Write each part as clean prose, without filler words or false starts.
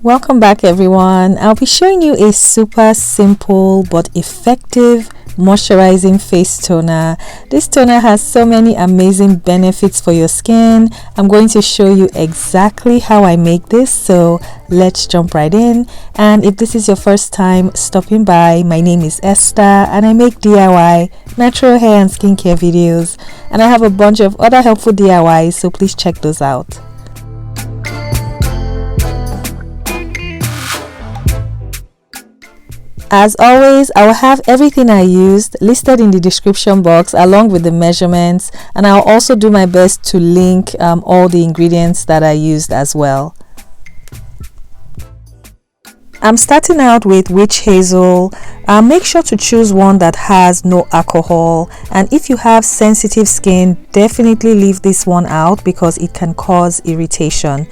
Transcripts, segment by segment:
Welcome back everyone. I'll be showing you a super simple but effective moisturizing face toner. This toner has so many amazing benefits for your skin. I'm going to show you exactly how I make this, so let's jump right in. And if this is your first time stopping by, my name is Esther and I make DIY natural hair and skincare videos, and I have a bunch of other helpful DIYs, so please check those out. As always, I will have everything I used listed in the description box along with the measurements, and I'll also do my best to link all the ingredients that I used as well. I'm starting out with witch hazel. Make sure to choose one that has no alcohol, and if you have sensitive skin, definitely leave this one out because it can cause irritation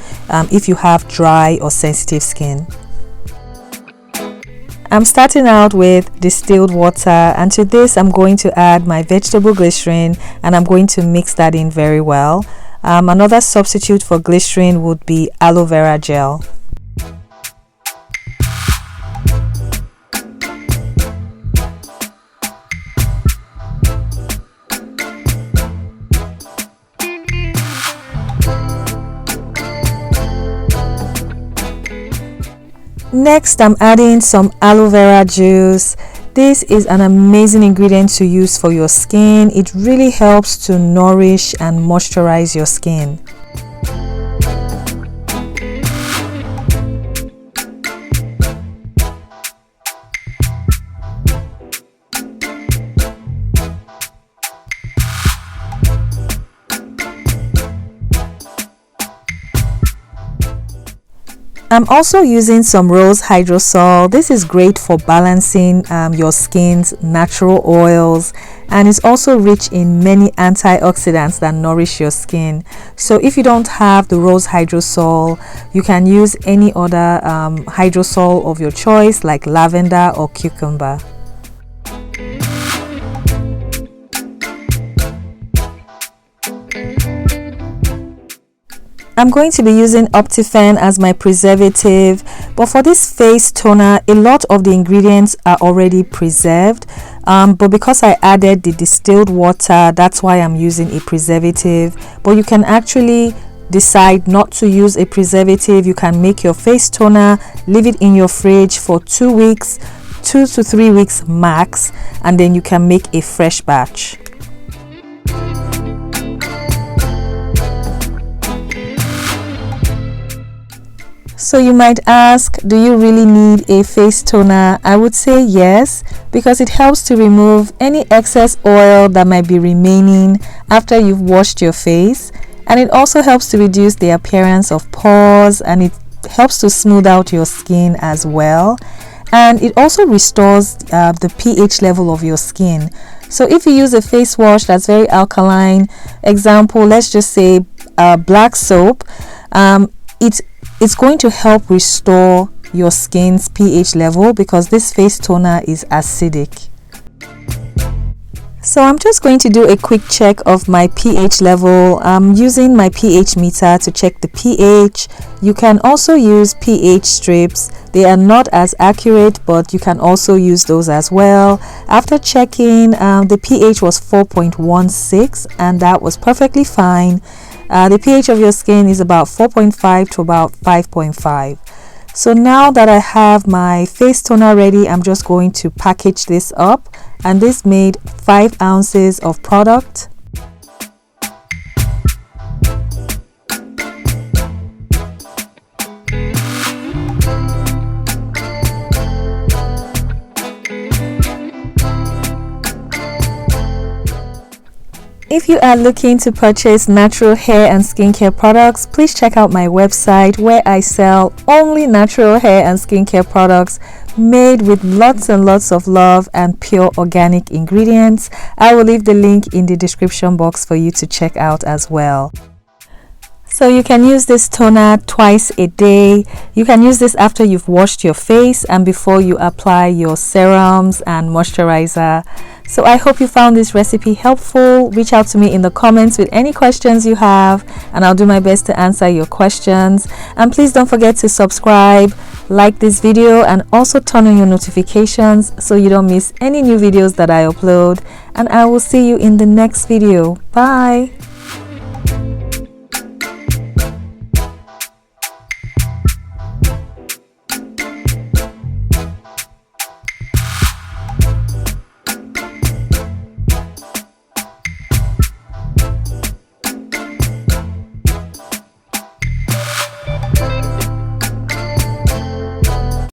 if you have dry or sensitive skin. I'm starting out with distilled water, and to this I'm going to add my vegetable glycerin and I'm going to mix that in very well. Another substitute for glycerin would be aloe vera gel. Next, I'm adding some aloe vera juice. This is an amazing ingredient to use for your skin. It really helps to nourish and moisturize your skin. I'm also using some rose hydrosol. This is great for balancing your skin's natural oils, and it's also rich in many antioxidants that nourish your skin. So if you don't have the rose hydrosol, you can use any other hydrosol of your choice like lavender or cucumber. I'm going to be using Optifen as my preservative, but for this face toner, a lot of the ingredients are already preserved, but because I added the distilled water, that's why I'm using a preservative. But you can actually decide not to use a preservative. You can make your face toner, leave it in your fridge for 2 weeks, 2 to 3 weeks max, and then you can make a fresh batch. So you might ask, do you really need a face toner? I would say yes, because it helps to remove any excess oil that might be remaining after you've washed your face, and it also helps to reduce the appearance of pores, and it helps to smooth out your skin as well, and it also restores the pH level of your skin. So if you use a face wash that's very alkaline, example, let's just say black soap, it's going to help restore your skin's pH level because this face toner is acidic. So I'm just going to do a quick check of my pH level. I'm using my pH meter to check the pH. You can also use pH strips. They are not as accurate, but you can also use those as well. After checking, the pH was 4.16 and that was perfectly fine. The pH of your skin is about 4.5 to about 5.5. So now that I have my face toner ready, I'm just going to package this up, and this made 5 ounces of product. If you are looking to purchase natural hair and skincare products, please check out my website where I sell only natural hair and skincare products made with lots and lots of love and pure organic ingredients. I will leave the link in the description box for you to check out as well. So you can use this toner twice a day. You can use this after you've washed your face and before you apply your serums and moisturizer. So I hope you found this recipe helpful. Reach out to me in the comments with any questions you have, and I'll do my best to answer your questions. And please don't forget to subscribe, like this video, and also turn on your notifications so you don't miss any new videos that I upload. And I will see you in the next video. Bye.